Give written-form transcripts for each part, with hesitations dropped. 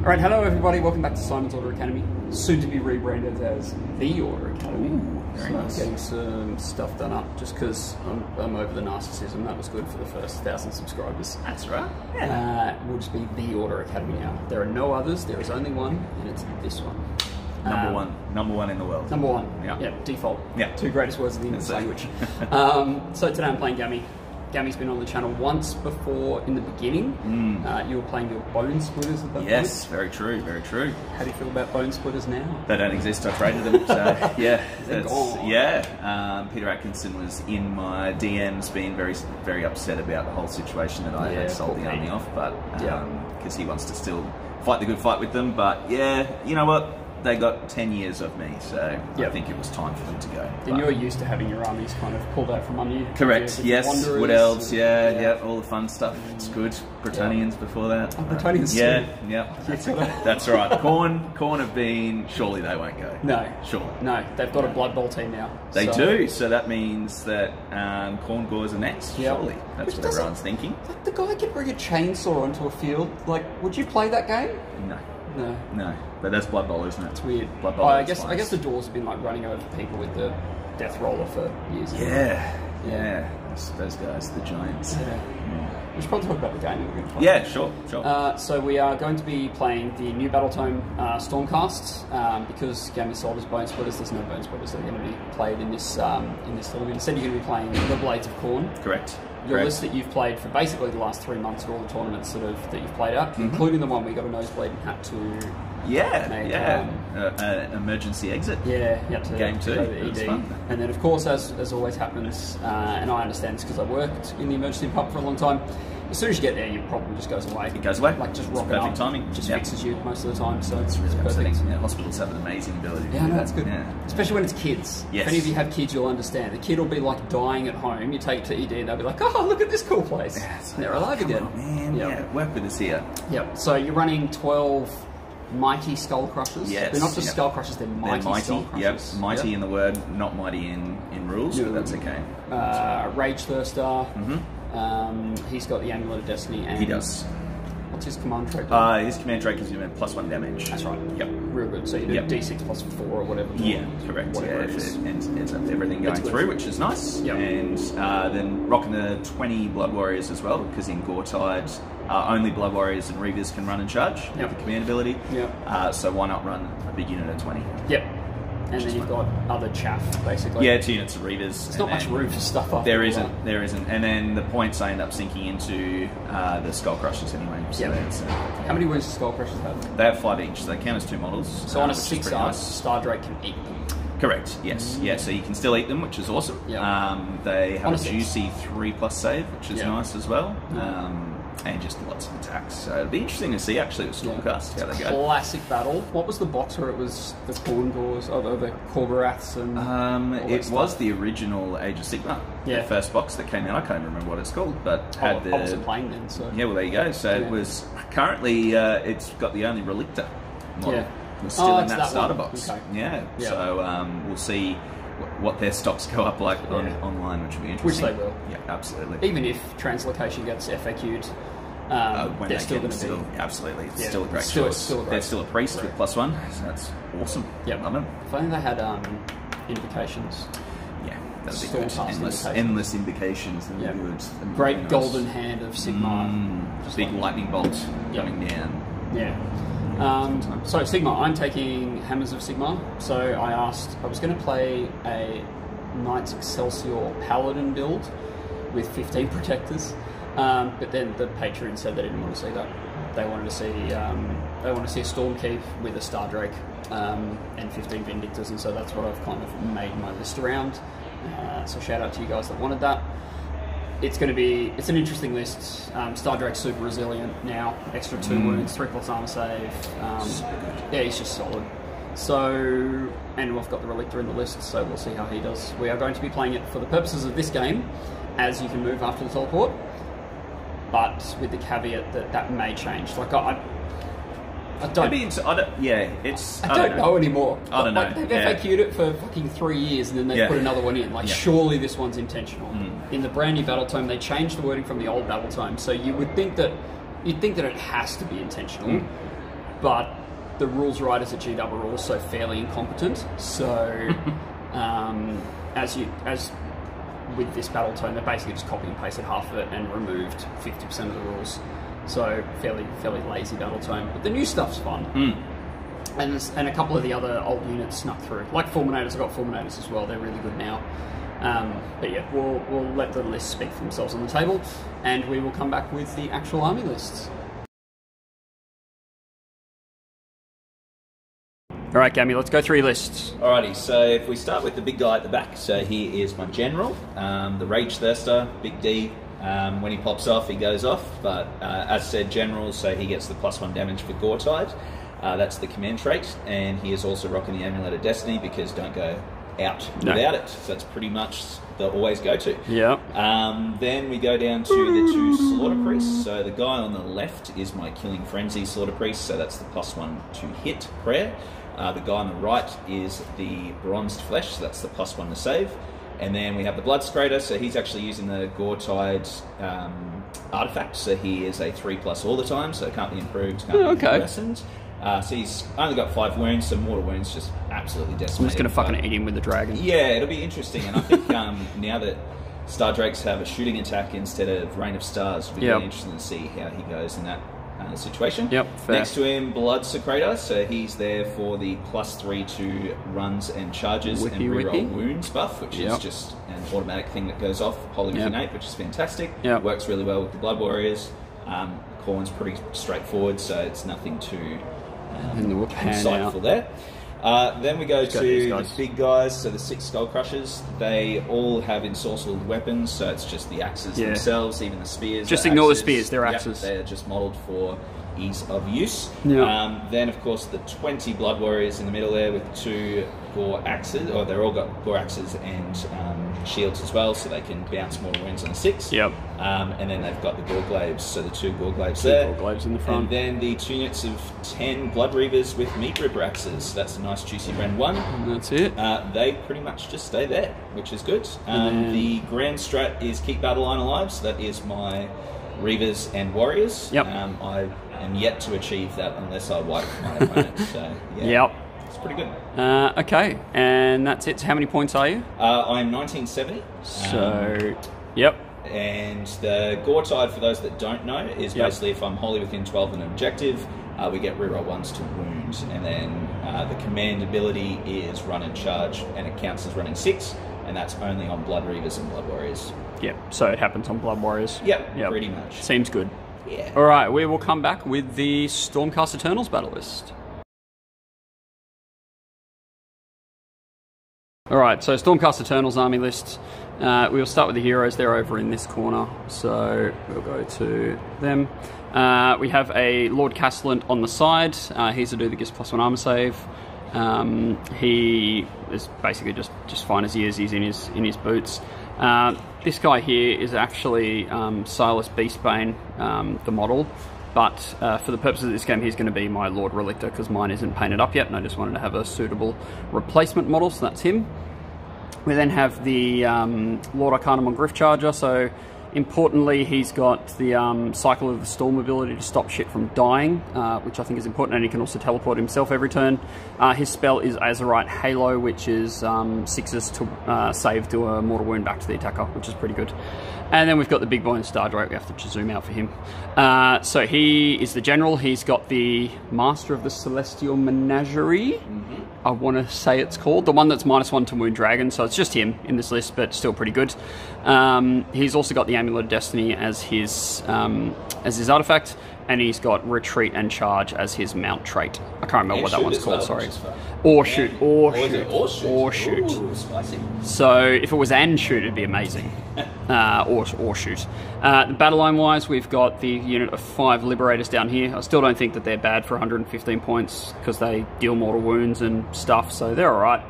Alright, hello everybody, welcome back to Simon's Order Academy, soon to be rebranded as The Order Academy. Ooh, very nice. Getting some stuff done up just because I'm over the narcissism. That was good for the first 1,000 subscribers. That's right. Yeah. We'll just be The Order Academy now. There are no others, there is only one, and it's this one. Number one in the world. Number one, yeah, default. Yeah. Two greatest words in the English language. So today I'm playing Gammy. Gammy's been on the channel once before in the beginning. You were playing your Bone Splitters at that point. Yes, very true, very true. How do you feel about Bone Splitters now? They don't exist, I traded them, so yeah. They're gone. Yeah, Peter Atkinson was in my DMs being very, very upset about the whole situation that I had sold the army off, but because he wants to still fight the good fight with them, but yeah, you know what? They got 10 years of me, so I think it was time for them to go. And you're used to having your armies kind of pulled out from under you. Correct, yes. Wood elves, yeah, all the fun stuff. It's good. Bretonnians before that. Oh, Bretonnians yeah. That's right. Khorne have been, surely they won't go. No. Sure. No, they've got a Blood Bowl team now. They do, so that means that Khorne Gores are next, surely. That's what everyone's thinking. Like the guy could bring a chainsaw onto a field. Like, would you play that game? No. No. But that's Blood Bowl, isn't it? It's weird. Blood Bowl. I guess the Doors have been like running over people with the death roller for years. Yeah. Those guys, the giants. We should probably talk about the game that we're going to play. Yeah, sure. So we are going to be playing the new Battletome Stormcast because Gammy sold his Bone Splitters. There's no Bone Splitters that are going to be played in this tournament. Instead, you're going to be playing the Blades of Khorne. Correct. Your list that you've played for basically the last 3 months of all the tournaments that you've played out, including the one we got a nosebleed and had to make, emergency exit. Game 2. It was fun. And then, of course, as always happens, and I understand this because I worked in the emergency pub for a long time. As soon as you get there, your problem just goes away. It goes away. Like just rock perfect it up. timing. Just fixes you most of the time. So it's really perfect. Yeah, hospitals have an amazing ability. Yeah, no, that's good. Yeah. Especially when it's kids. Yes. If any of you have kids, you'll understand. The kid will be like dying at home. You take it to ED, and they'll be like, "Oh, look at this cool place." Yeah, and they're alive again. On, man. Yeah, work with us here. Yep. So you're running 12 mighty skull crushers. Yes. They're not just skull crushers, they're mighty skull crushers. Yep. Mighty in the word, not mighty in rules, but that's okay. Rage Thirster. He's got the Amulet of Destiny. And he does. What's his command trait? His command trait gives him +1 damage. That's right. Yep. Real good. So you do D6 +4 or whatever. Yeah, correct. Whatever it is. It ends up everything going through, which is nice. Yep. And then rocking the 20 Blood Warriors as well, because in Goretide, only Blood Warriors and Reavers can run and charge with the command ability. Yep. So why not run a big unit of 20? Yep. And then you've got other chaff, basically. Yeah, 2 units of Reavers. There's not much room for stuff up there isn't. And then the points I end up sinking into the Skull Crushers anyway. So how many wounds do Skull Crushers have? They have 5 each, so they count as 2 models. So on a 6-star, Star Drake can eat them. Correct, yes. Yeah, so you can still eat them, which is awesome. Yep. They have a juicy 3+ save, which is nice as well. And just lots of attacks. So it'll be interesting to see actually with Stormcast how they go. Classic battle. What was the box where it was the Khorne Gores, the Khorgoraths and it was the original Age of Sigmar. The first box that came out. I can't remember what it's called, but I wasn't playing then, so yeah, well there you go. So it was currently it's got the only Relictor model. Yeah. It's still in that starter one. box. Okay. Yeah. So we'll see what their stocks go up like online, which will be interesting. Which they will. Yeah, absolutely. Even if Translocation gets FAQ'd, they're still going to be... Absolutely. It's still a great choice. They're still a priest with +1, so that's awesome. Yeah. Love it. If only they had invocations. Yeah, that'd be good. Endless invocations. Good. Great golden hand of Sigmar. Just big lightning bolt coming down. Yeah. So Sigmar, I'm taking Hammers of Sigmar. So I was going to play a Knights Excelsior Paladin build with 15 protectors, but then the Patreon said they didn't want to see that. They wanted to see a Stormkeep with a Star Drake and 15 Vindictors, and so that's what I've kind of made my list around. So shout out to you guys that wanted that. It's an interesting list. Star Drake's super resilient now. Extra 2 wounds, 3+ armor save. Yeah, he's just solid. So, and we've got the Relictor in the list, so we'll see how he does. We are going to be playing it for the purposes of this game, as you can move after the teleport, but with the caveat that may change. Like I don't know anymore. I don't know. Like, they've FAQ'd it for fucking 3 years, and then they put another one in. Like, surely this one's intentional. In the brand new Battletome, they changed the wording from the old Battletome, so you'd think that it has to be intentional. but the rules writers at GW are also fairly incompetent. So, as with this battle tome, they basically just copy and pasted half of it and removed 50% of the rules. So fairly lazy battle tome. But the new stuff's fun. And a couple of the other old units snuck through. Like Fulminators, I've got Fulminators as well. They're really good now. But yeah, we'll let the lists speak for themselves on the table, and we will come back with the actual army lists. All right, Gammy, let's go through your lists. Alrighty, so if we start with the big guy at the back, so he is my general, the Rage Thirster, Big D. When he pops off, he goes off, but as said, general, so he gets the +1 damage for Gore-Tide. That's the command trait, and he is also rocking the Amulet of Destiny because don't go out without it. So that's pretty much the always go-to. Yeah. Then we go down to the 2 Slaughter Priests. So the guy on the left is my Killing Frenzy Slaughter Priest, so that's the +1 to hit prayer. The guy on the right is the Bronzed Flesh, so that's the +1 to save. And then we have the Bloodscrater, so he's actually using the Gore-Tide artifact, so he is a 3+ all the time, so it can't be improved, can't be worsened. So he's only got 5 wounds, so mortal wounds just absolutely decimated. I'm just going to fucking eat him with the dragon. Yeah, it'll be interesting, and I think now that Star Drakes have a shooting attack instead of Rain of Stars, it'll be really interesting to see how he goes in that situation. Yep, fair. Next to him, Bloodscrater, so he's there for the +3 to runs and charges and reroll wounds buff, which is just an automatic thing that goes off, wholly innate, which is fantastic. Works really well with the Blood Warriors. Khorne's pretty straightforward, so it's nothing too insightful there. Then we go to the big guys, so the 6 Skull Crushers. They all have ensorcelled weapons, so it's just the axes themselves, even the spears. Just ignore the spears, they're axes. They're just modelled for ease of use. Then, of course, the 20 Blood Warriors in the middle there with 2 Gore Axes, or they're all got Gore Axes and shields as well, so they can bounce mortal wounds on a 6. And then they've got the Gore Glaives, so the 2 Gore Glaives there. Gore Glaives in the front. And then the 2 units of 10 Blood Reavers with Meat Ripper Axes. That's a nice juicy Ren 1. And that's it. They pretty much just stay there, which is good. The Grand Strat is keep Battle Line alive, so that is my Reavers and Warriors. I am yet to achieve that unless I wipe my opponent, so it's pretty good. Okay, and that's it. So how many points are you? I'm 1970. So, And the Gore-Tide, for those that don't know, is basically if I'm wholly within 12 of an objective, we get reroll 1s to wound. And then the command ability is run and charge, and it counts as running 6, and that's only on Blood Reavers and Blood Warriors. So it happens on Blood Warriors. Pretty much. Seems good. Alright, we will come back with the Stormcast Eternals battle list. Alright, so Stormcast Eternals army list. We'll start with the heroes. They're over in this corner, so we'll go to them. We have a Lord Castellan on the side. He's a dude that gives +1 armor save. He is basically just fine as he is. He's in his boots. This guy here is actually Silas Beastbane, the model. But for the purposes of this game, he's going to be my Lord Relictor because mine isn't painted up yet, and I just wanted to have a suitable replacement model, so that's him. We then have the Lord Arcanum on Griffcharger, so importantly he's got the Cycle of the Storm ability to stop shit from dying, which I think is important, and he can also teleport himself every turn. His spell is Azerite Halo, which is 6s to save to a mortal wound back to the attacker, which is pretty good. And then we've got the big boy in Star Drake. We have to zoom out for him. So he is the general. He's got the Master of the Celestial Menagerie. I want to say it's called. The one that's -1 to wound dragon. So it's just him in this list, but still pretty good. He's also got the Amulet of Destiny as his artifact. And he's got Retreat and Charge as his mount trait. I can't remember what that one's called, sorry. Or shoot. Ooh, spicy. So if it was and shoot, it'd be amazing. Or shoot. The battle line wise, we've got the unit of 5 Liberators down here. I still don't think that they're bad for 115 points because they deal mortal wounds and stuff, so they're alright.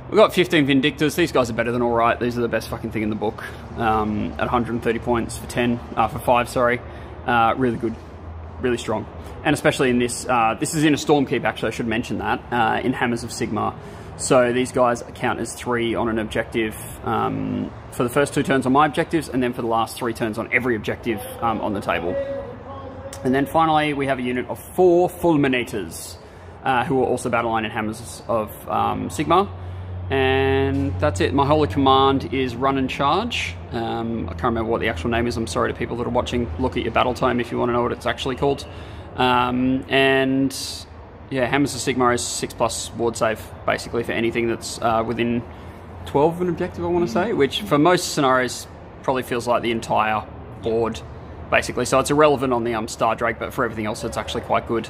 We've got 15 Vindictors. These guys are better than alright. These are the best fucking thing in the book. At 130 points for 5, sorry. Really good. Really strong, and especially in this, this is in a Stormkeep actually, I should mention that, in Hammers of Sigmar. So these guys count as 3 on an objective for the first 2 turns on my objectives, and then for the last 3 turns on every objective on the table. And then finally, we have a unit of 4 Fulminators, who are also battle line in Hammers of Sigmar. And that's it. My holy command is run and charge. I can't remember what the actual name is. I'm sorry to people that are watching. Look at your battle tome if you want to know what it's actually called. And yeah, Hammers of Sigmar is 6+ ward save, basically, for anything that's within 12 of an objective, I want to say, which for most scenarios probably feels like the entire board, basically. So it's irrelevant on the Star Drake, but for everything else, it's actually quite good.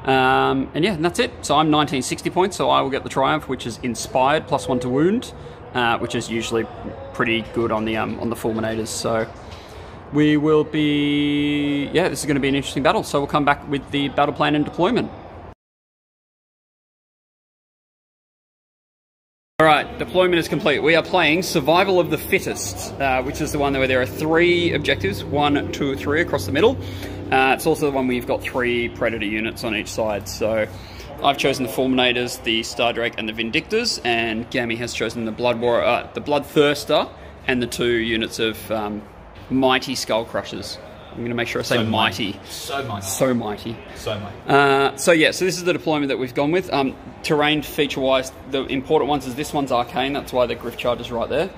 And yeah, and that's it. So I'm 1960 points, so I will get the Triumph, which is Inspired, +1 to wound, which is usually pretty good on the Fulminators. So we will be... yeah, this is going to be an interesting battle. So we'll come back with the battle plan and deployment. Alright, deployment is complete. We are playing Survival of the Fittest, which is the one where there are 3 objectives, 1, 2, 3 across the middle. It's also the one where you've got 3 Predator units on each side. So I've chosen the Fulminators, the Star Drake, and the Vindictors, and Gammy has chosen the Bloodthirster, and the 2 units of Mighty Skull Crushers. I'm going to make sure I say mighty. So mighty. So mighty. So mighty. So yeah, so this is the deployment that we've gone with. Terrain feature-wise, the important ones is this one's arcane, that's why the Griff Charge is right there.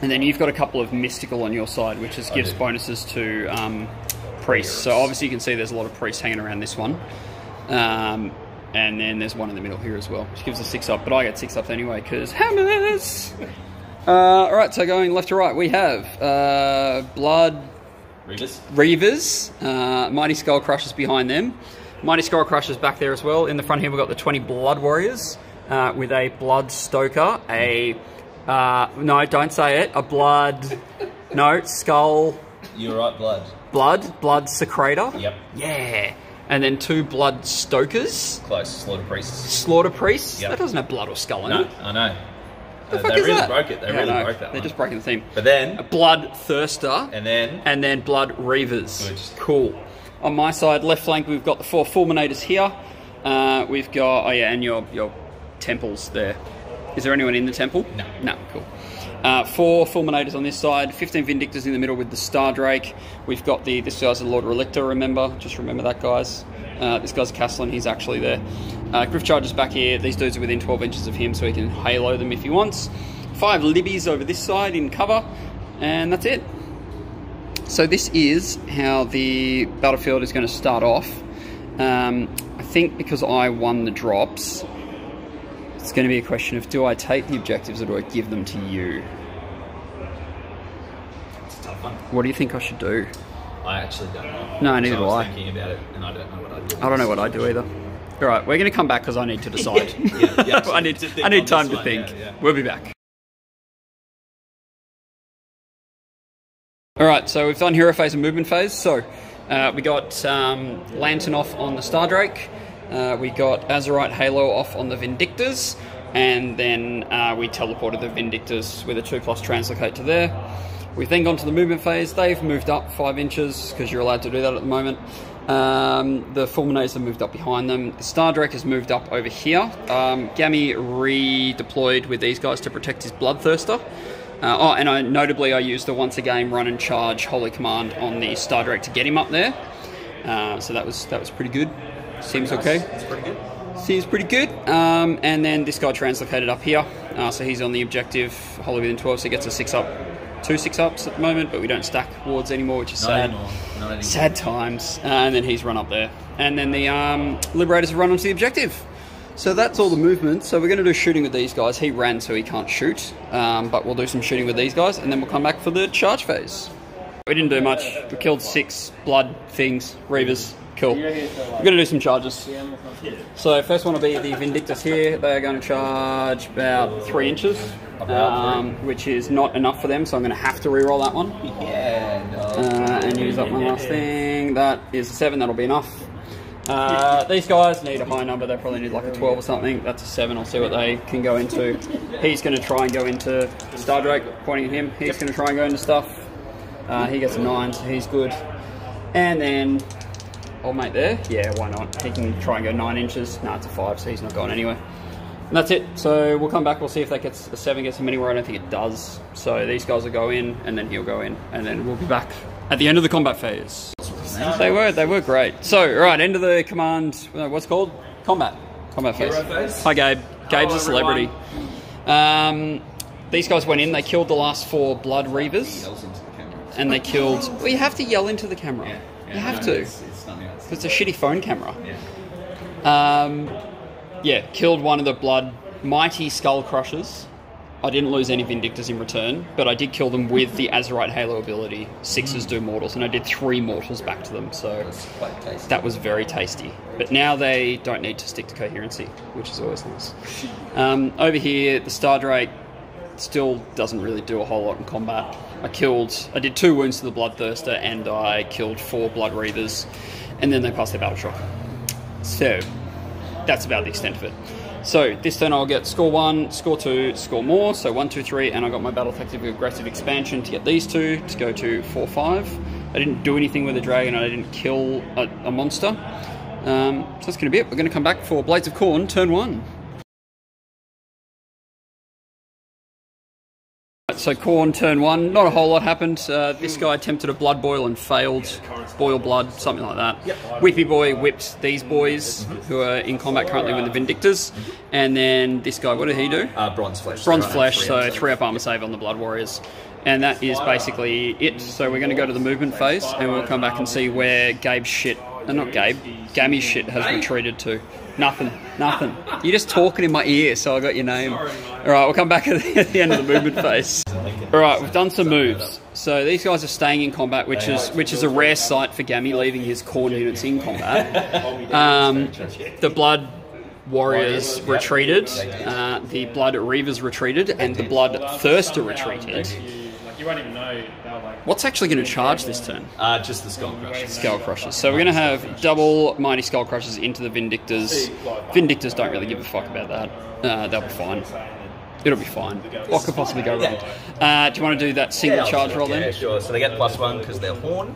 And then you've got a couple of mystical on your side, which gives bonuses to priests. So obviously you can see there's a lot of priests hanging around this one. And then there's one in the middle here as well, which gives a 6-up, but I get 6-ups anyway, because hammers! Alright, so going left to right, we have Reavers, Mighty Skull Crushers behind them. Mighty Skull Crushers back there as well. In the front here we've got the 20 Blood Warriors with a Blood Stoker, no, don't say it, a Blood, no, Skull... You're right, Blood Secretor. Yep. Yeah. And then 2 Blood Stokers. Close, Slaughter Priests. Slaughter Priests? Yep. That doesn't have blood or skull in it. No, I know. The fuck they is really that? broke it. They really broke that one. They're just breaking the theme. But then... a Bloodthirster. And then Blood Reavers. Good. Cool. On my side, left flank, we've got the 4 Fulminators here. We've got... oh yeah, and your temples there. Is there anyone in the temple? No. No, cool. 4 Fulminators on this side, 15 Vindictors in the middle with the Star Drake. We've got this guy's the Lord Relictor, remember? Just remember that, guys. This guy's Castellan, he's actually there. Griff Charger's back here. These dudes are within 12 inches of him, so he can halo them if he wants. 5 Libbies over this side in cover, and that's it. So this is how the battlefield is going to start off. I think because I won the drops, it's going to be a question of, do I take the objectives or do I give them to you? It's a tough one. What do you think I should do? I actually don't know. No, neither do I. I was thinking about it, and I don't know what I'd do. I don't know what I'd do either. All right, we're going to come back because I need to decide. I need time to think. Yeah. We'll be back. All right, so we've done hero phase and movement phase. So we got Lantern off on the Star Drake. We got Azurite Halo off on the Vindictors, and then we teleported the Vindictors with a 2+ translocate to there. We've then gone to the movement phase. They've moved up 5 inches because you're allowed to do that at the moment. The Fulminators have moved up behind them. The Star Drake has moved up over here. Gammy redeployed with these guys to protect his Bloodthirster. And notably I used the once a game run and charge Holy Command on the Star Drake to get him up there. So that was pretty good. Seems okay. That's pretty good. Seems pretty good. And then this guy translocated up here. So he's on the objective, Holy within 12, so he gets a 6-up. 2 6-ups at the moment, but we don't stack wards anymore, which is sad. Not anymore. Sad times. And then he's run up there. And then the Liberators have run onto the objective. So that's all the movement. So we're going to do shooting with these guys. He ran, so he can't shoot. But we'll do some shooting with these guys, and then we'll come back for the charge phase. We didn't do much. We killed 6 blood things, Reavers. Cool. We're going to do some charges. So first one will be the Vindictors here. They are going to charge about 3 inches, which is not enough for them, so I'm going to have to re-roll that one. Yeah, no. And use up one last thing. That is a 7, that'll be enough. These guys need a high number, they probably need like a 12 or something. That's a 7, I'll see what they can go into. He's going to try and go into Star Drake, pointing at him. He's going to try and go into stuff. He gets a 9, so he's good. And then old mate there, yeah, why not? He can try and go 9 inches. No, it's a 5, so he's not going anywhere. And that's it. So we'll come back, we'll see if that gets a 7 gets him anywhere. I don't think it does. So these guys will go in, and then he'll go in, and then we'll be back at the end of the combat phase. They were great. So, right, end of the command. What's it called? Combat phase. Hi, Gabe. Gabe's a celebrity. These guys went in. They killed the last 4 blood reavers, and they killed. Well, you have to yell into the camera. You have to. It's a shitty phone camera. Killed one of the blood mighty skull crushers. I didn't lose any Vindictors in return, but I did kill them with the Azerite Halo ability. 6s do mortals, and I did 3 mortals back to them, so that was very tasty. But now they don't need to stick to coherency, which is always nice. Over here, the Star Drake still doesn't really do a whole lot in combat. I did 2 wounds to the Bloodthirster, and I killed 4 Blood Reavers, and then they passed their Battle Shock. So, that's about the extent of it. So, this turn I'll get score 1, score 2, score more, so 1, 2, 3, and I got my Battle Tactic of Aggressive Expansion to get these 2 to go to 4, 5. I didn't do anything with the dragon, I didn't kill a monster. So that's going to be it. We're going to come back for Blades of Khorne, turn 1. So Khorne, turn 1, not a whole lot happened. This guy attempted a blood boil and failed. Boil blood, something like that. Whippy Boy whipped these boys, who are in combat currently with the Vindictors. And then this guy, what did he do? Bronze Flesh. Bronze Flesh, so 3 up armor save on the Blood Warriors. And that is basically it. So we're going to go to the movement phase, and we'll come back and see where Gabe's shit, not Gabe, Gammy's shit has retreated to. Nothing. You're just talking in my ear, so I got your name. Alright, we'll come back at the end of the movement phase. Alright, we've done some moves. So these guys are staying in combat, which is a rare sight for Gammy, leaving his Khorne units in combat. The Blood Warriors retreated, the Blood Reavers retreated, and the Bloodthirster retreated. You won't even know. What's actually going to charge this turn? Just the Skull Crushers. Skull Crushers. So we're going to have double Mighty Skull Crushers into the Vindictors. Vindictors don't really give a fuck about that. They'll be fine. It'll be fine. What could possibly go wrong? Do you want to do that single charge roll then? Yeah, sure. So they get +1 because they're Horn.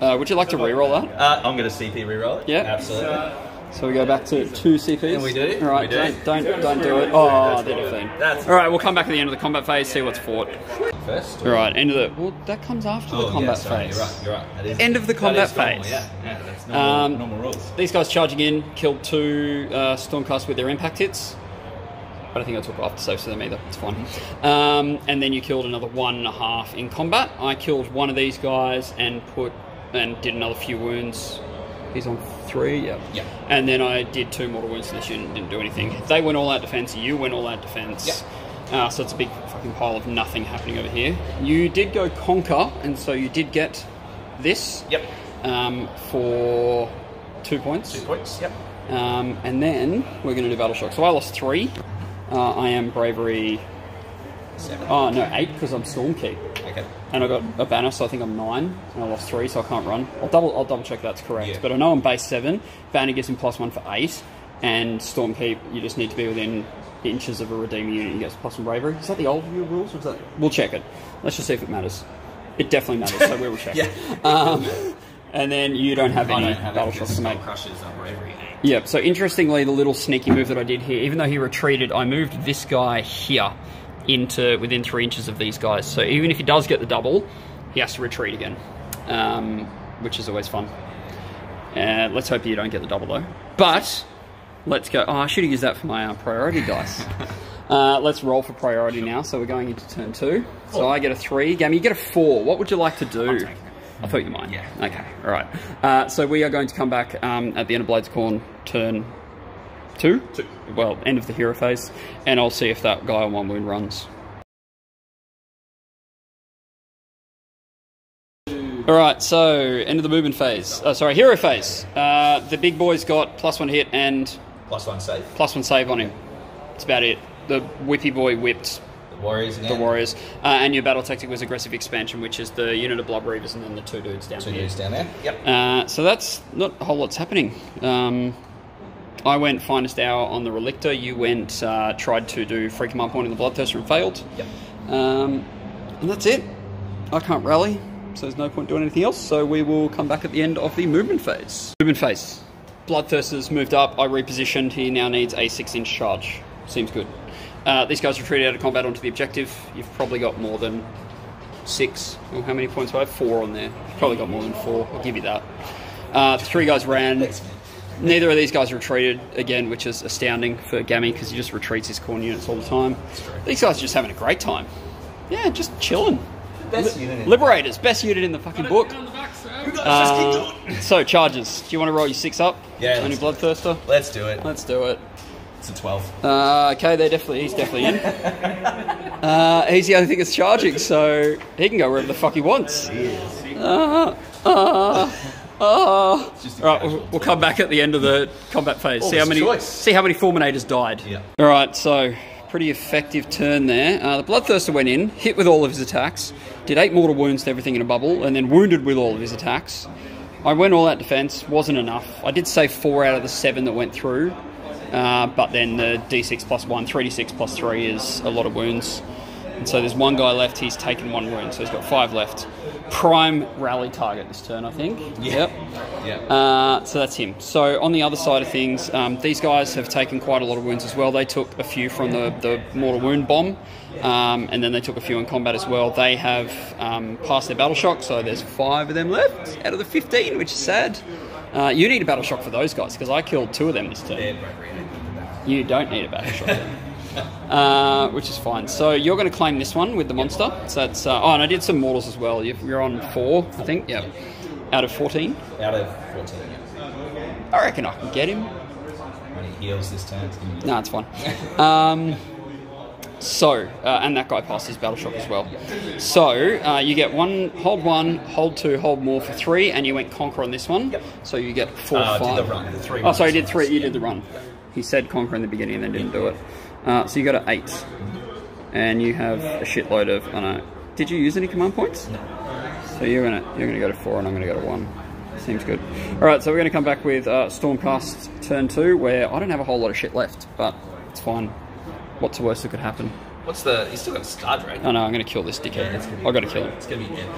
Would you like to reroll that? I'm going to CP reroll it. Yeah. Absolutely. So we go back to 2 CPs. And we do. All right, don't do it. Oh, they're defeated. All right, we'll come back at the end of the combat phase, see what's fought. First. All right, end of the. Well, that comes after the combat phase. You're right. That is, end of the combat normal, phase. Yeah, that's normal rules. These guys charging in killed 2 Stormcast with their impact hits. But I think I took off the saves for them either. It's fine. And then you killed another 1.5 in combat. I killed one of these guys and did another few wounds. He's on 3, yeah. And then I did 2 mortal wounds to this unit and didn't do anything. They went all out defense, you went all out defense. So it's a big fucking pile of nothing happening over here. You did go Conquer, and so you did get this. For 2 points. 2 points, yep. And then we're going to do Battle Shock. So I lost 3. I am Bravery 7. Oh, no, 8 because I'm Stormkeep. Okay. And I got a banner, so I think I'm 9. And I lost 3, so I can't run. I'll double check that's correct. Yeah. But I know I'm base 7. Banner gives him +1 for 8. And Stormkeep, you just need to be within inches of a Redeemer unit. You get +1 Bravery. Is that the old view rules? Or is that... We'll check it. Let's just see if it matters. It definitely matters, so we will check. And then you don't have any Battle Shocks to make. Crushes are Bravery 8. Yep, so interestingly, the little sneaky move that I did here, even though he retreated, I moved this guy here into within 3 inches of these guys. So even if he does get the double, he has to retreat again, which is always fun. Let's hope you don't get the double though. But let's go. Oh, I should have used that for my priority dice. Let's roll for priority now. So we're going into turn 2. So I get a 3. Gammy, you get a 4. What would you like to do? I thought you might. Yeah. Okay. All right. So we are going to come back at the end of Blades of Khorne, turn 2? Well, end of the hero phase, and I'll see if that guy on 1 wound runs. Alright, so end of the movement phase. Hero phase. The big boy's got +1 hit and... +1 save. +1 save on him. That's about it. The whippy boy whipped the Warriors again. The Warriors. And your battle tactic was aggressive expansion, which is the unit of Blood Reavers and then the 2 dudes down here. 2 dudes down there, yep. So that's not a whole lot's happening. I went Finest Hour on the Relictor. You went, tried to do Free Command Point in the Bloodthirster and failed. Yep. And that's it. I can't rally, so there's no point doing anything else. So we will come back at the end of the movement phase. Movement phase. Bloodthirster's moved up. I repositioned. He now needs a 6-inch charge. Seems good. These guys retreated out of combat onto the objective. You've probably got more than 6. Well, how many points do I have? 4 on there. Probably got more than 4. I'll give you that. The 3 guys ran. Neither of these guys retreated again, which is astounding for Gammy because he just retreats his Khorne units all the time. These guys are just having a great time. Yeah, just chilling. Liberators, best unit in the fucking book. So, charges. Do you want to roll your 6 up? Yeah. On your bloodthirster? Let's do it. Let's do it. It's a 12. Okay, he's definitely in. He's the only thing that's charging, so he can go wherever the fuck he wants. He is. Alright, we'll come back at the end of the combat phase. See how many Fulminators died. Yeah. Alright, so pretty effective turn there. The Bloodthirster went in, hit with all of his attacks, did 8 mortal wounds to everything in a bubble, and then wounded with all of his attacks. I went all out defense, wasn't enough. I did save 4 out of the 7 that went through, but then the d6 plus 1, 3d6 plus 3 is a lot of wounds. And so there's 1 guy left, he's taken 1 wound, so he's got 5 left. Prime rally target this turn, I think. Yep. So that's him. So on the other side of things, these guys have taken quite a lot of wounds as well. They took a few from the mortal wound bomb, and then they took a few in combat as well. They have passed their battle shock, so there's 5 of them left out of the 15, which is sad. You need a battle shock for those guys, because I killed 2 of them this turn. You don't need a battle shock then. Which is fine. So you're going to claim this one with the monster. So that's and I did some mortals as well. You're on 4, I think. Yeah, out of 14. Out of 14. Yeah. I reckon I can get him. When he heals this turn, it's going to be... No, it's fine. And that guy passed his battle shock as well. So you get 1, hold 2, hold more for 3, and you went conquer on this one. Yep. So you get 4, 5. I did the run. The 3 oh, sorry, you did 3. You did the run. He said conquer in the beginning and then didn't do it. So you got an 8, and you have a shitload of. I know. Did you use any command points? No. So you're gonna go to 4, and I'm gonna go to 1. Seems good. All right, so we're gonna come back with Stormcast turn 2, where I don't have a whole lot of shit left, but it's fine. What's the worst that could happen? He's still got a Star Drake. Oh no, I'm gonna kill this dickhead. Yeah, I gotta kill him. It's gonna be dead.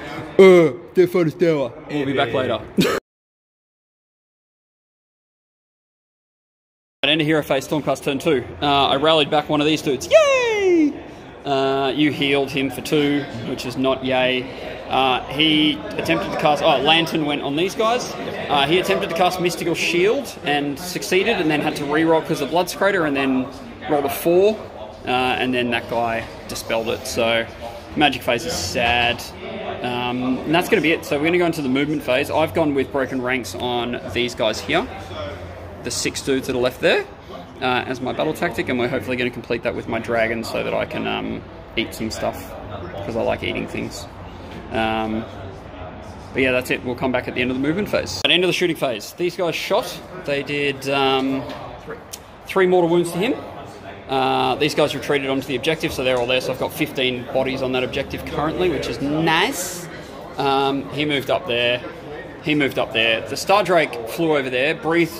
Death Tower. We'll be back later. At end of hero phase, Stormcast turn 2. I rallied back one of these dudes. Yay! You healed him for 2, which is not yay. He attempted to cast... Oh, Lantern went on these guys. He attempted to cast Mystical Shield and succeeded, and then had to reroll because of Bloodscrater, and then rolled a 4, and then that guy dispelled it. So magic phase is sad. And that's going to be it. So we're going to go into the movement phase. I've gone with Broken Ranks on these guys here. The 6 dudes that are left there as my battle tactic, and we're hopefully going to complete that with my dragon so that I can eat some stuff, because I like eating things. But yeah, that's it. We'll come back at the end of the movement phase. At the end of the shooting phase, these guys shot. They did 3 mortal wounds to him. These guys retreated onto the objective, so they're all there. So I've got 15 bodies on that objective currently, which is nice. He moved up there. He moved up there. The Star Drake flew over there, breathed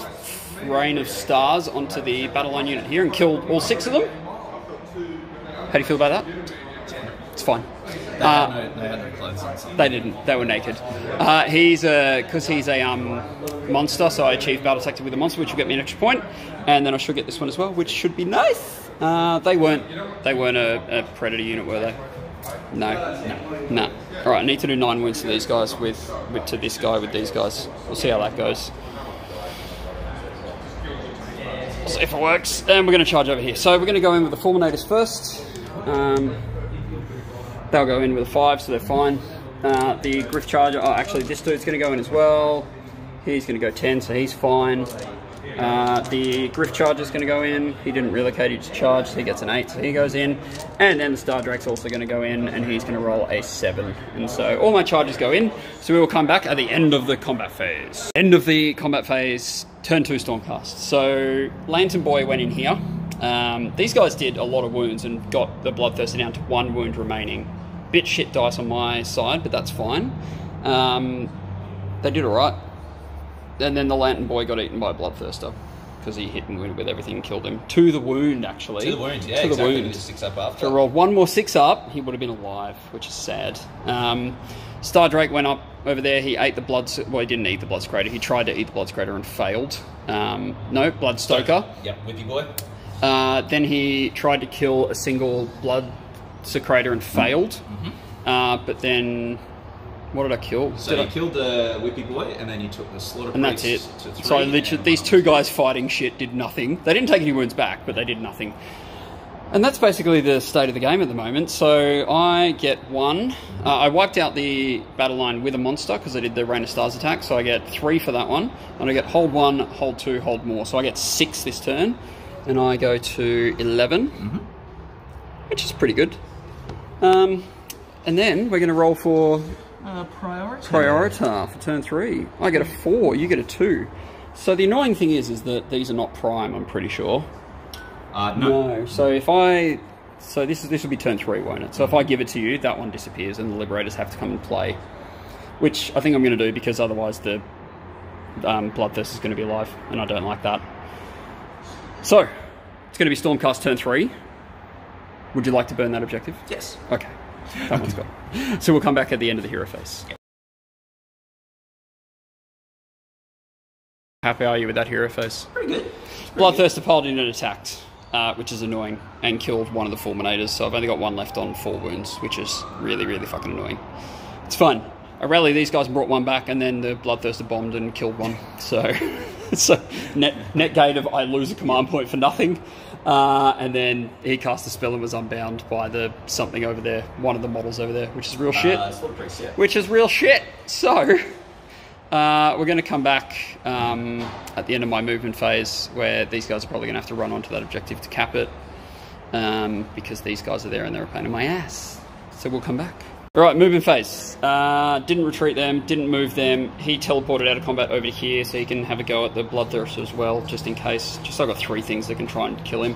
rain of stars onto the battle line unit here and killed all 6 of them. How do you feel about that? It's fine. They had no clothes on. They didn't. They were naked. Because he's a monster, so I achieved battle tactic with a monster, which will get me an extra point, and then I should get this one as well, which should be nice. They weren't a predator unit, were they? No. All right, I need to do 9 wounds to these guys to this guy with these guys. We'll see how that goes. See if it works. And we're going to charge over here. So we're going to go in with the Fulminators first. They'll go in with a 5, so they're fine. The Griff Charger, actually this dude's going to go in as well. He's going to go 10, so he's fine. The Griff Charger's going to go in. He didn't relocate his charge, so he gets an 8, so he goes in. And then the Star Drake's also going to go in, and he's going to roll a 7. And so all my charges go in. So we will come back at the end of the combat phase. End of the combat phase, turn 2 Stormcast. So Lantern Boy went in here. These guys did a lot of wounds and got the Bloodthirsty down to 1 wound remaining. Bit shit dice on my side, but that's fine. They did alright. And then the Lantern Boy got eaten by a Bloodthirster because he hit and wounded with everything and killed him. To the wound, actually. To the wound, yeah, exactly. He was 6 up after. If I rolled 1 more 6 up, he would have been alive, which is sad. Star Drake went up over there. He ate the blood... Well, he didn't eat the Bloodscrater. He tried to eat the Bloodscrater and failed. No, Bloodstoker. Yep, with you, boy. Then he tried to kill a single Bloodsecrator and failed. But then, what did I kill? So you killed the Whippy Boy, and then you took the Slaughter and that's Priest it. to 3. So literally, these two guys fighting shit did nothing. They didn't take any wounds back, but they did nothing. And that's basically the state of the game at the moment. So I get 1. I wiped out the battle line with a monster because I did the Rain of Stars attack. So I get 3 for that one. And I get hold 1, hold 2, hold more. So I get 6 this turn. And I go to 11, which is pretty good. And then we're going to roll for Priorita for turn 3. I get a 4, you get a 2. So the annoying thing is that these are not prime, I'm pretty sure. No. So if so this will be turn 3, won't it? So if I give it to you, that one disappears, and the Liberators have to come and play, which I think I'm going to do because otherwise the Bloodthirst is going to be alive, and I don't like that. So it's going to be Stormcast turn 3. Would you like to burn that objective? Yes. Okay. That one's gone. So we'll come back at the end of the hero phase. Yep. Happy are you with that hero phase? Pretty good. Bloodthirster Paladin attacked, which is annoying, and killed one of the Fulminators, so I've only got 1 left on 4 wounds, which is really, really fucking annoying. It's fun. I rallied these guys and brought 1 back, and then the Bloodthirster bombed and killed 1. So, net gain of I lose a command point for nothing. And then he cast a spell and was unbound by the something over there, one of the models over there, which is real shit. Priest, yeah. Which is real shit. So, we're going to come back at the end of my movement phase, where these guys are probably going to have to run onto that objective to cap it, because these guys are there and they're a pain in my ass. So we'll come back. Alright, movement phase. Didn't retreat them, didn't move them. He teleported out of combat over to here so he can have a go at the Bloodthirster as well, just in case. Just so I've got 3 things that can try and kill him.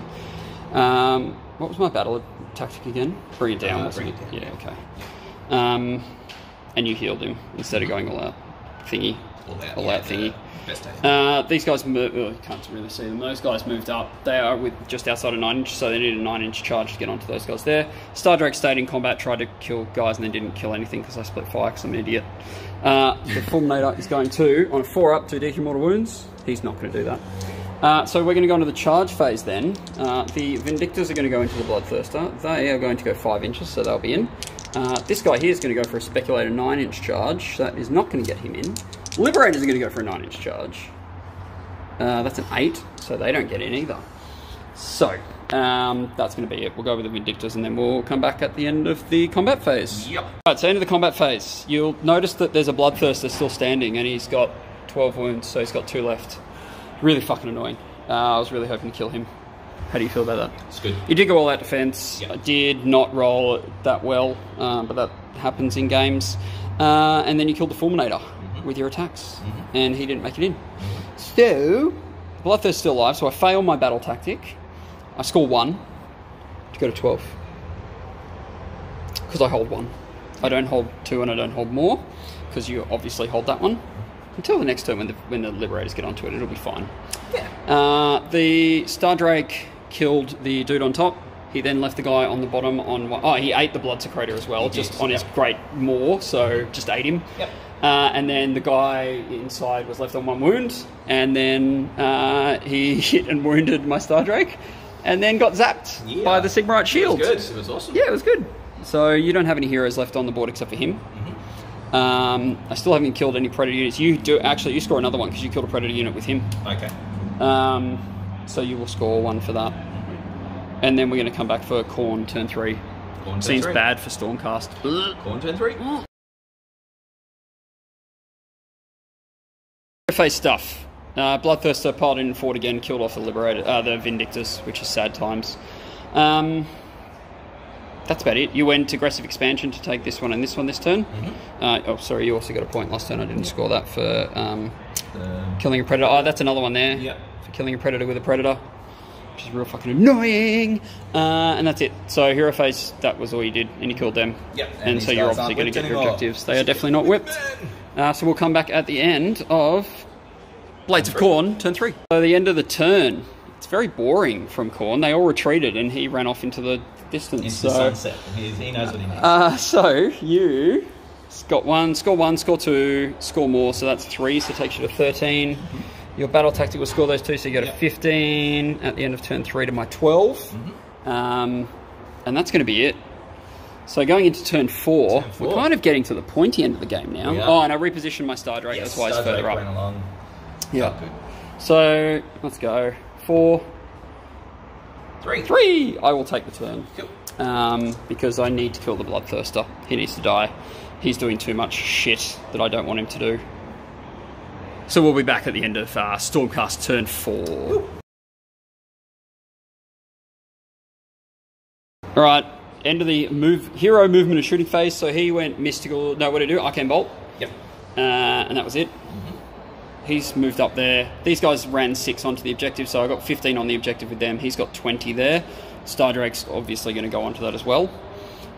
What was my battle tactic again? Bring it down, wasn't it? Yeah, okay. And you healed him instead of going all out thingy. All out thingy. These guys moved, you can't really see them. Those guys moved up. They are with just outside of 9 inch, so they need a 9-inch charge to get onto those guys there. Star Drake stayed in combat, tried to kill guys, and then didn't kill anything because I split fire because I'm an idiot. The Fulminator is going to, on a 4-up, 2d mortal wounds. He's not going to do that. So we're going to go into the charge phase then. The Vindictors are going to go into the Bloodthirster. They are going to go 5 inches, so they'll be in. This guy here is going to go for a Speculator 9-inch charge. That is not going to get him in. Liberators are going to go for a 9-inch charge. That's an 8, so they don't get in either. So, that's going to be it. We'll go with the Vindictors, and then we'll come back at the end of the combat phase. Yep. Alright, so end of the combat phase. You'll notice that there's a Bloodthirster still standing, and he's got 12 wounds, so he's got 2 left. Really fucking annoying. I was really hoping to kill him. How do you feel about that? It's good. You did go all out defense. Yep. I did not roll it that well, but that happens in games. And then you killed the Fulminator with your attacks, and he didn't make it in. So, Bloodthirst's still alive, so I fail my battle tactic. I score 1 to go to 12. Because I hold 1. I don't hold 2 and I don't hold more, because you obviously hold that one. Until the next turn when the Liberators get onto it, it'll be fine. Yeah. The Star Drake killed the dude on top. He then left the guy on the bottom on one. Oh, he ate the Blood Secretor as well, just on his great maw, so just ate him. Yep. And then the guy inside was left on 1 wound, and then he hit and wounded my Star Drake, and then got zapped by the Sigmarite shield. It was good. It was awesome. Yeah, it was good. So you don't have any heroes left on the board except for him. I still haven't killed any Predator units. You do actually. You score another one because you killed a Predator unit with him. Okay. So you will score 1 for that. And then we're going to come back for Khorne turn 3. Seems bad for Stormcast. Khorne turn 3. Face stuff. Bloodthirster piled in and fought again, killed off the the Vindictors, which is sad times. That's about it. You went aggressive expansion to take this one and this one this turn. Oh, sorry, you also got a point last turn. I didn't score that for killing a Predator. Oh, that's another one there. Yeah. For killing a Predator with a Predator, which is real fucking annoying. And that's it. So hero phase, that was all you did, and you killed them. Yep. And so you're obviously going to get your objectives. They are definitely not whipped. So we'll come back at the end of Blades of Khorne, turn 3. So the end of the turn, it's very boring from Khorne. They all retreated, and he ran off into the distance. Into the sunset. He knows what he needs. So you got 1, score 2, score more, so that's 3, so it takes you to 13. Your battle tactic will score those 2, so you go to 15 at the end of turn 3 to my 12. And that's going to be it. So going into turn 4, we're kind of getting to the pointy end of the game now. Oh, and I repositioned my Star Drake, that's why it's further up. Along. Yeah. Good. So, let's go. 4. 3. I will take the turn. Cool. Because I need to kill the Bloodthirster. He needs to die. He's doing too much shit that I don't want him to do. So we'll be back at the end of Stormcast turn 4. Alright, end of the hero movement and shooting phase. So he went mystical. No, what did he do? Arcane Bolt. Yep. And that was it. He's moved up there. These guys ran 6 onto the objective, so I got 15 on the objective with them. He's got 20 there. Star Drake's obviously going to go onto that as well.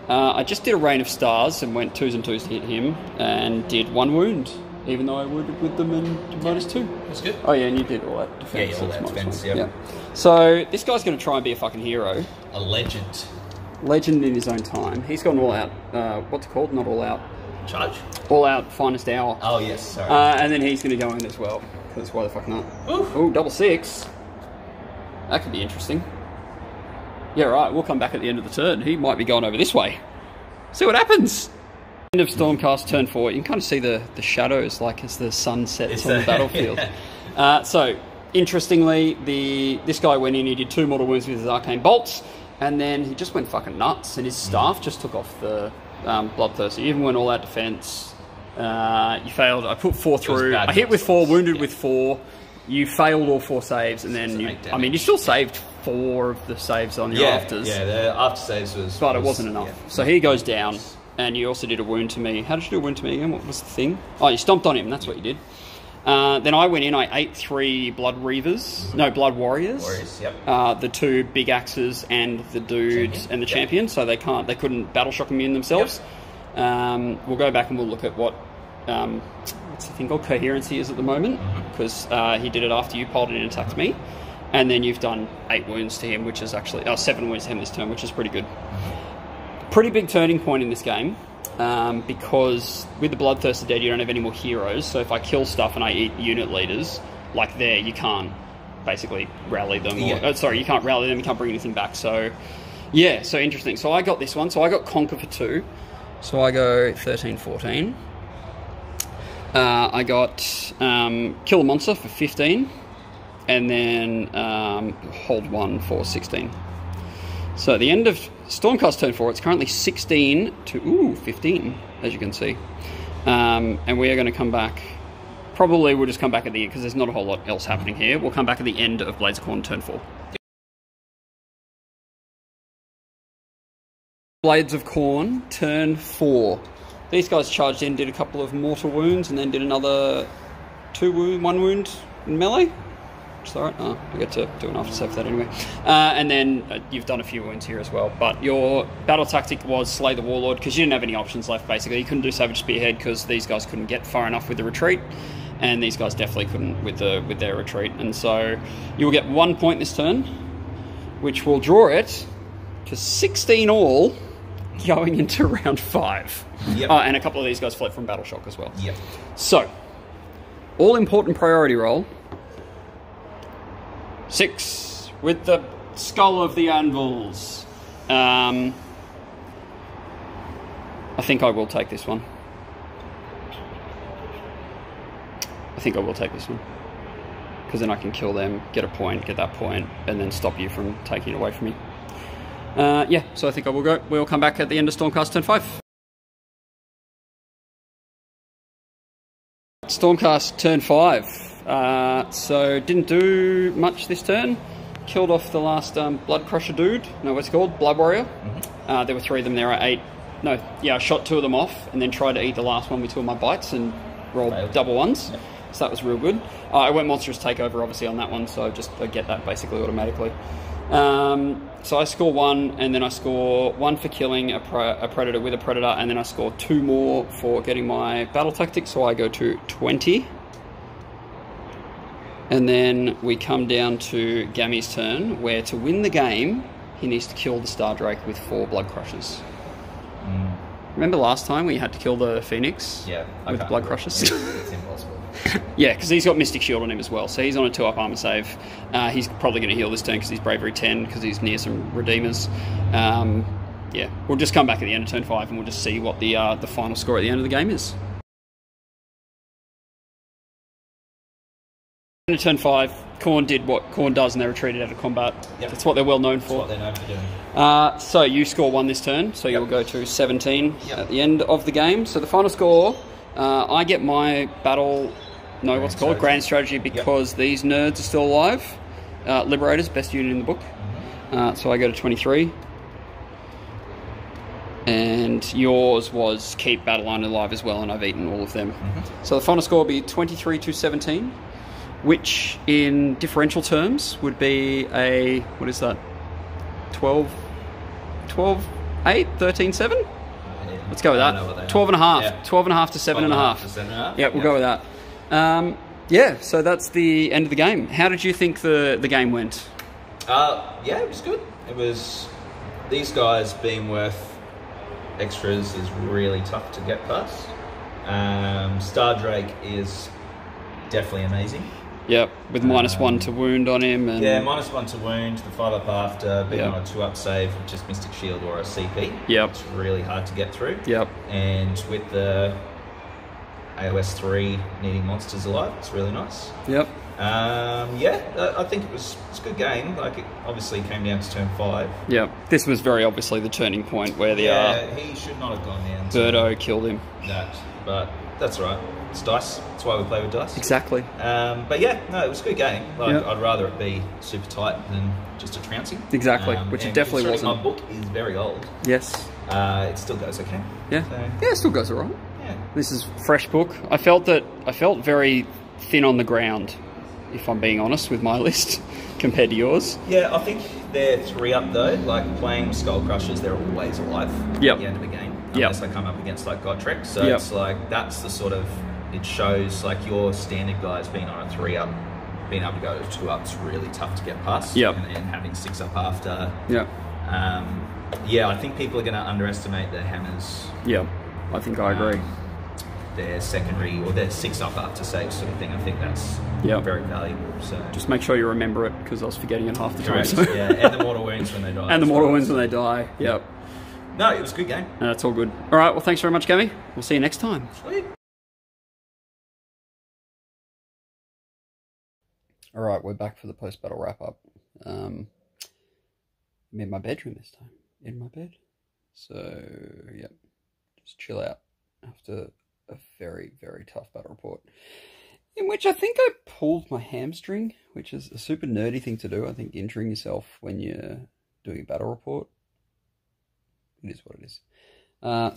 I just did a rain of stars and went 2s and 2s to hit him and did 1 wound, even though I wounded with them and -2. That's good. Oh yeah, and you did all that defense. Yeah, all that defense, yeah. So this guy's going to try and be a fucking hero. A legend. Legend in his own time. He's gone all out, what's it called? Not all out. Charge? All out, finest hour. Oh, yes, sorry. And then he's going to go in as well, because why the fuck not? Ooh, double 6. That could be interesting. Yeah, right, we'll come back at the end of the turn. He might be going over this way. See what happens. End of Stormcast turn 4. You can kind of see the shadows, like as the sun sets on the battlefield. So, interestingly, this guy went in, he did 2 mortal wounds with his arcane bolts, and then he just went fucking nuts, and his staff just took off the bloodthirsty. Even went all out defense. You failed. I put 4 through. I hit with 4, wounded with 4. You failed all 4 saves, and then you still saved 4 of the saves on your afters. Yeah, the after saves was... But it wasn't enough. Yeah. So he goes down, and you also did a wound to me. How did you do a wound to me again? What was the thing? Oh, you stomped on him. That's what you did. Then I went in, I ate 3 Blood Reavers. No, Blood Warriors. The 2 big axes and the dude and the champion, so they couldn't battle shock immune themselves. We'll go back and we'll look at what what's the thing called coherency is at the moment, because he did it after you pulled in and attacked me, and then you've done 8 wounds to him, which is actually 7 wounds to him this turn, which is pretty good. Pretty big turning point in this game. Because with the Bloodthirster dead, you don't have any more heroes. So if I kill stuff and I eat unit leaders, like there, you can't basically rally them. Or, you can't rally them. You can't bring anything back. So, yeah, so interesting. So I got this one. So I got Conquer for 2. So I go 13, 14. I got Kill a Monster for 15. And then Hold 1 for 16. So at the end of Stormcast turn 4, it's currently 16 to 15, as you can see. And we are going to come back. Probably we'll just come back at the end, because there's not a whole lot else happening here. We'll come back at the end of Blades of Khorne turn 4. Blades of Khorne turn 4. These guys charged in, did a couple of mortal wounds, and then did another 1 wound in melee. Alright, I get to do an after save for that anyway. And then you've done a few wounds here as well. But your battle tactic was Slay the Warlord, because you didn't have any options left, basically. You couldn't do Savage Spearhead because these guys couldn't get far enough with the retreat, and these guys definitely couldn't with their retreat. And so you will get 1 point this turn, which will draw it to 16 all going into round 5. Yep. And a couple of these guys fled from Battle Shock as well. Yep. So, all-important priority roll. 6 with the Skull of the Anvils. I think I will take this one. Because then I can kill them, get a point, get that point, and then stop you from taking it away from me. Yeah, so I think I will go. We'll come back at the end of Stormcast turn 5. Stormcast turn 5. So didn't do much this turn. Killed off the last Blood Crusher dude. No, what's it called? Blood Warrior. There were 3 of them there. I shot 2 of them off and then tried to eat the last one with 2 of my bites and rolled double 1s. Yep. So that was real good. I went Monstrous Takeover obviously on that one, so I get that basically automatically. So I score 1, and then I score 1 for killing a predator with a predator, and then I score 2 more for getting my battle tactic, so I go to 20. And then we come down to Gammy's turn, where to win the game, he needs to kill the Star Drake with 4 Blood Crushers. Remember last time we had to kill the Phoenix with Blood Crushers? It's impossible. Yeah, because he's got Mystic Shield on him as well, so he's on a 2-up armor save. He's probably going to heal this turn because he's Bravery 10, because he's near some Redeemers. Yeah, yeah, we'll just come back at the end of turn 5 and we'll just see what the final score at the end of the game is. In turn 5, Khorne did what Khorne does and they retreated out of combat. Yep. That's what they're well known for. That's what they're known for doing. So you score 1 this turn, so you'll go to 17 at the end of the game. So the final score, I get my grand strategy because these nerds are still alive. Liberators, best unit in the book. So I go to 23. And yours was keep Battleline alive as well, and I've eaten all of them. So the final score will be 23 to 17. Which in differential terms would be a, what is that, 12, 8, 13, 7? Let's go with that. 12 and a half. Yeah. 12 and a half to 7 and a half. Yeah, we'll go with that. Yeah, so that's the end of the game. How did you think the game went? Yeah, it was good. It was, these guys being worth extras is really tough to get past. Star Drake is definitely amazing. Yep, with -1 to wound on him. And yeah, -1 to wound, the 5-up after, being on a 2-up save, with just Mystic Shield or a CP. Yep. It's really hard to get through. Yep. And with the AOS 3 needing monsters alive, it's really nice. Yep. Yeah, I think it was a good game. Like, it obviously came down to turn 5. Yep. This was very obviously the turning point where the he should not have gone down. Birdo killed him. But that's all right. It's dice. That's why we play with dice. Exactly. But yeah, no, it was a good game. Like, I'd rather it be super tight than just a trouncing. Exactly, which it definitely wasn't. My book is very old. Yes. It still goes okay. Yeah. So, yeah, it still goes alright. Yeah. This is a fresh book. I felt very thin on the ground, if I'm being honest, with my list compared to yours. Yeah, I think they're 3-up though. Like, playing Skull Crushers, they're always alive at the end of the game. Unless they come up against like Godtrek. So it's like, that's the sort of, it shows like your standard guys being on a 3-up, being able to go to 2-up's really tough to get past. And then having 6-up after. Yeah, I think people are going to underestimate their hammers. Yeah, I think I agree. Their secondary or their 6-up after save sort of thing. I think that's very valuable. So just make sure you remember it, because I was forgetting it half the time. So. Yeah, and the mortal wounds when they die. And the mortal wounds when they die. Yep. No, it was a good game. That's all good. All right, well, thanks very much, Gammy. We'll see you next time. Sweet. All right, we're back for the post-battle wrap-up. I'm in my bedroom this time. In my bed. So, yep. Just chill out after a very, very tough battle report. In which I think I pulled my hamstring, which is a super nerdy thing to do. I think injuring yourself when you're doing a battle report. It is what it is.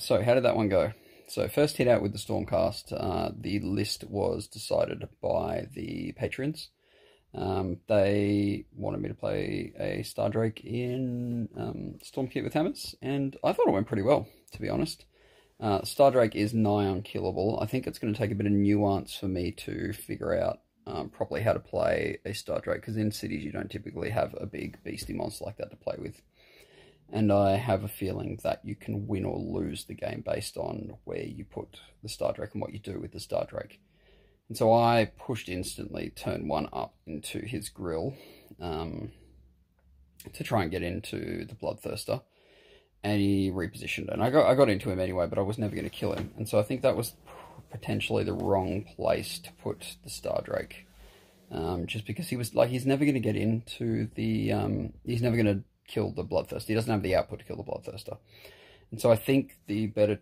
So how did that one go? So first hit out with the Stormcast. The list was decided by the patrons. They wanted me to play a Star Drake in Stormkit with Hammers, and I thought it went pretty well, to be honest. Star Drake is nigh unkillable. I think it's going to take a bit of nuance for me to figure out properly how to play a Star Drake, because in cities you don't typically have a big beastie monster like that to play with. And I have a feeling that you can win or lose the game based on where you put the Star Drake and what you do with the Star Drake. And so I pushed instantly turn 1 up into his grill to try and get into the Bloodthirster. And he repositioned it. And I got into him anyway, but I was never going to kill him. And so I think that was potentially the wrong place to put the Star Drake. Just because he was like, he's never going to get into the... he's never going to kill the Bloodthirster. He doesn't have the output to kill the Bloodthirster. And so I think the better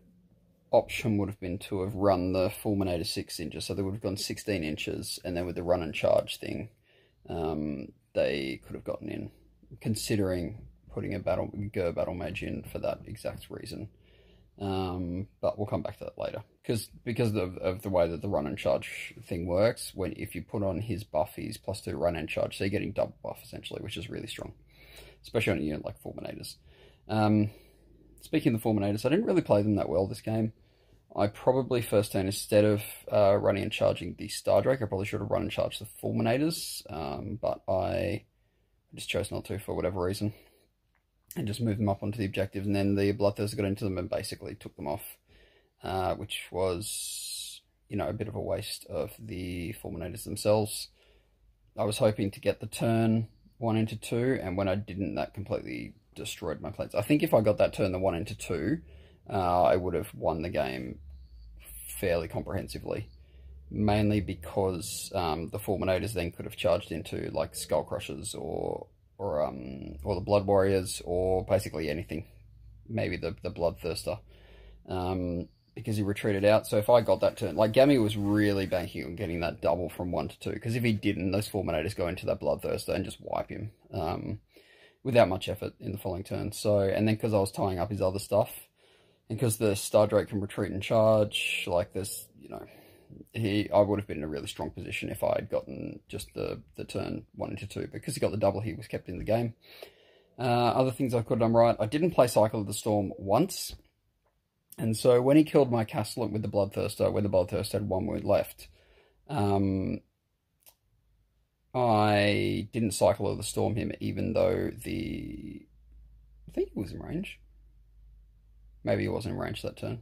option would have been to have run the Fulminator 6 inches. So they would have gone 16 inches, and then with the run and charge thing, they could have gotten in, considering putting a Gur Battle Mage in for that exact reason. But we'll come back to that later. Because of the way that the run and charge thing works, if you put on his buff, he's +2 run and charge, so you're getting double buff, essentially, which is really strong. Especially on a unit like Fulminators. Speaking of the Fulminators, I didn't really play them that well this game. I probably first turn, instead of running and charging the Star Drake, I probably should have run and charged the Fulminators, but I just chose not to for whatever reason. And just moved them up onto the objective, and then the Bloodthirster got into them and basically took them off. Which was, a bit of a waste of the Fulminators themselves. I was hoping to get the turn 1 into 2, and when I didn't, that completely destroyed my plans. I think if I got that turn the 1 into 2, I would have won the game fairly comprehensively. Mainly because the Fulminators then could have charged into like Skull Crushers or the Blood Warriors, or basically anything. Maybe the Bloodthirster. Because he retreated out. So if I got that turn, like Gammy was really banking on getting that double from 1 to 2, because if he didn't, those Fulminators go into that Bloodthirster and just wipe him without much effort in the following turn. So, and then because I was tying up his other stuff, and because the Star Drake can retreat and charge, like this, you know, I would have been in a really strong position if I had gotten just the turn 1 into 2. Because he got the double, he was kept in the game. Other things I could have done right, I didn't play Cycle of the Storm once. And so when he killed my Castellan with the Bloodthirster, when the Bloodthirster had 1 wound left, I didn't Cycle of the Storm him, even though I think he was in range. Maybe he wasn't in range that turn.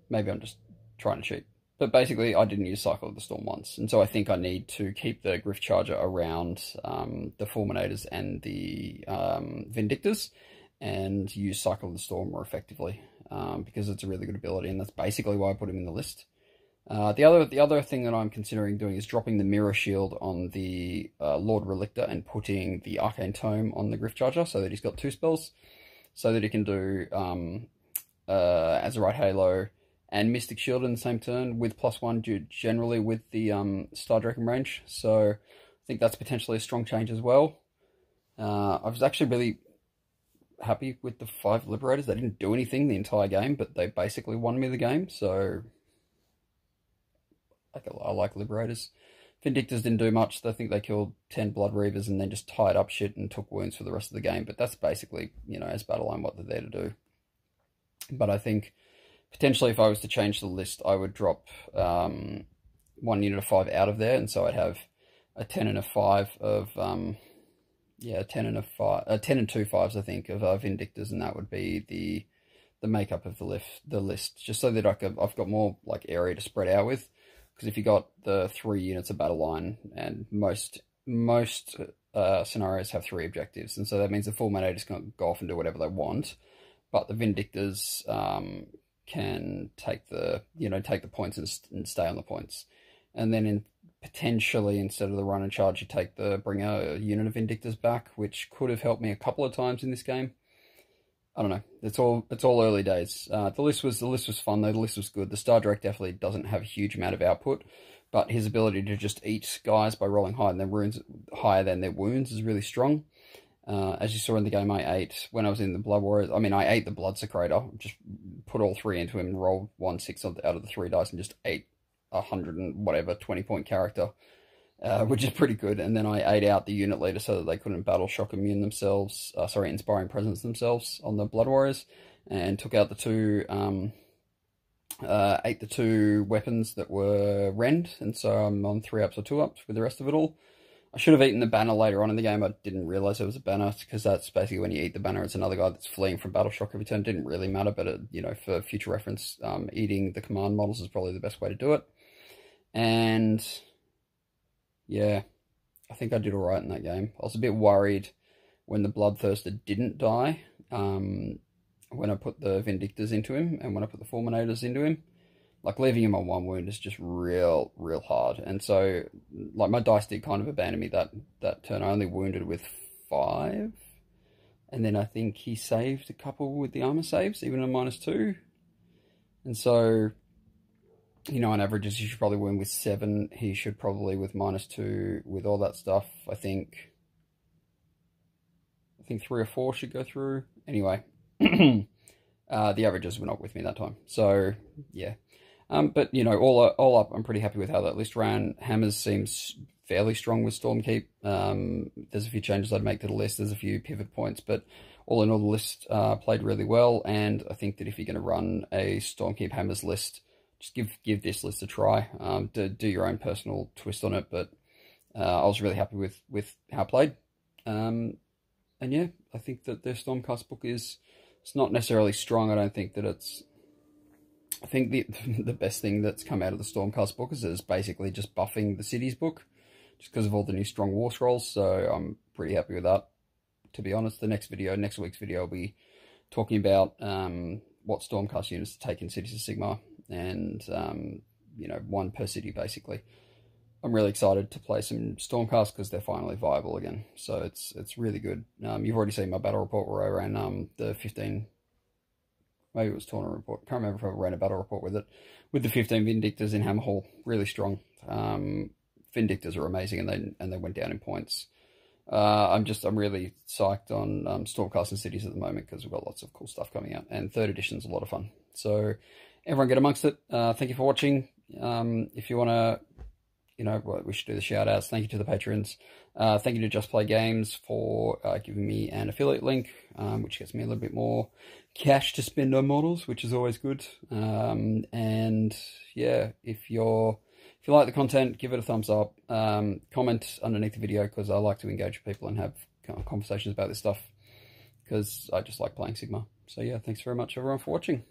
Maybe I'm just trying to cheat. But basically, I didn't use Cycle of the Storm once. And so I think I need to keep the Griff Charger around the Fulminators and the Vindictors, and use Cycle of the Storm more effectively, because it's a really good ability, and that's basically why I put him in the list. The other thing that I'm considering doing is dropping the Mirror Shield on the Lord Relictor and putting the Arcane Tome on the Griff Charger, so that he's got 2 spells, so that he can do Azerite Halo and Mystic Shield in the same turn with +1, generally with the Star Drake in range. So I think that's potentially a strong change as well. I was actually really happy with the 5 Liberators. They didn't do anything the entire game, but they basically won me the game, so I like Liberators. Vindictors didn't do much. I think they killed 10 Blood Reavers and then just tied up shit and took wounds for the rest of the game, but that's basically, you know, as battle line what they're there to do. But I think potentially if I was to change the list, I would drop 1 unit of 5 out of there, and so I'd have a 10 and a 5 of 10 and 2 5s, I think, of Vindictors, and that would be the makeup of the list, just so that I've got more like area to spread out with. Because if you got the 3 units of battle line, and most scenarios have 3 objectives, and so that means the Fulminators can go off and do whatever they want, but the Vindictors can take the points and stay on the points, and then potentially, instead of the run and charge, you bring a unit of Vindictors back, which could have helped me a couple of times in this game. I don't know. It's all early days. The list was fun though. The list was good. The Star Drake definitely doesn't have a huge amount of output, but his ability to just eat guys by rolling higher than their wounds is really strong. As you saw in the game I ate when I was in the Blood Warriors. I mean, I ate the Blood Secretor, just put all 3 into him and rolled 1/6 out of the 3 dice and just ate 100 and whatever 20-point character, which is pretty good. And then I ate out the unit leader so that they couldn't battle shock immune themselves, inspiring presence themselves on the Blood Warriors, and took out the 2 ate the 2 weapons that were rend, and so I'm on 3 ups or 2 ups with the rest of it all. I should have eaten the banner later on in the game. I didn't realise there was a banner, because that's basically when you eat the banner, it's another guy that's fleeing from battle shock every turn. It didn't really matter, but you know, for future reference, eating the command models is probably the best way to do it. And yeah, I think I did alright in that game. I was a bit worried when the Bloodthirster didn't die, when I put the Vindictors into him and when I put the Fulminators into him. Like, leaving him on 1 wound is just real hard. And so, like, my dice did kind of abandon me that turn. I only wounded with 5. And then I think he saved a couple with the armor saves, even on -2. And so, you know, on averages, you should probably wound with 7. He should probably with -2, with all that stuff, I think 3 or 4 should go through. Anyway, the averages were not with me that time. So, yeah. But, you know, all up, I'm pretty happy with how that list ran. Hammers seems fairly strong with Stormkeep. There's a few changes I'd make to the list. There's a few pivot points, but all in all, the list played really well. And I think that if you're going to run a Stormkeep Hammers list, just give this list a try. Do your own personal twist on it, but I was really happy with how it played. And yeah, I think that the Stormcast book it's not necessarily strong. I don't think that it's... I think the best thing that's come out of the Stormcast book is basically just buffing the Cities book, just because of all the new strong war scrolls, so I'm pretty happy with that. to be honest. The next week's video, will be talking about what Stormcast units to take in Cities of Sigmar, and you know, one per city basically. I'm really excited to play some Stormcast because they're finally viable again. So it's really good. You've already seen my battle report where I ran the 15. Maybe it was tournament report. Can't remember if I ran a battle report with it. With the 15 Vindictors in Hammer Hall, really strong. Vindictors are amazing, and they went down in points. I'm really psyched on Stormcast and Cities at the moment because we've got lots of cool stuff coming out, and 3rd edition's a lot of fun. So everyone get amongst it. Thank you for watching. If you want to, you know, we should do the shout outs. Thank you to the patrons. Thank you to Just Play Games for giving me an affiliate link, which gets me a little bit more cash to spend on models, which is always good. And yeah, if you like the content, give it a thumbs up. Comment underneath the video because I like to engage with people and have conversations about this stuff because I just like playing Sigmar. So yeah, thanks very much everyone for watching.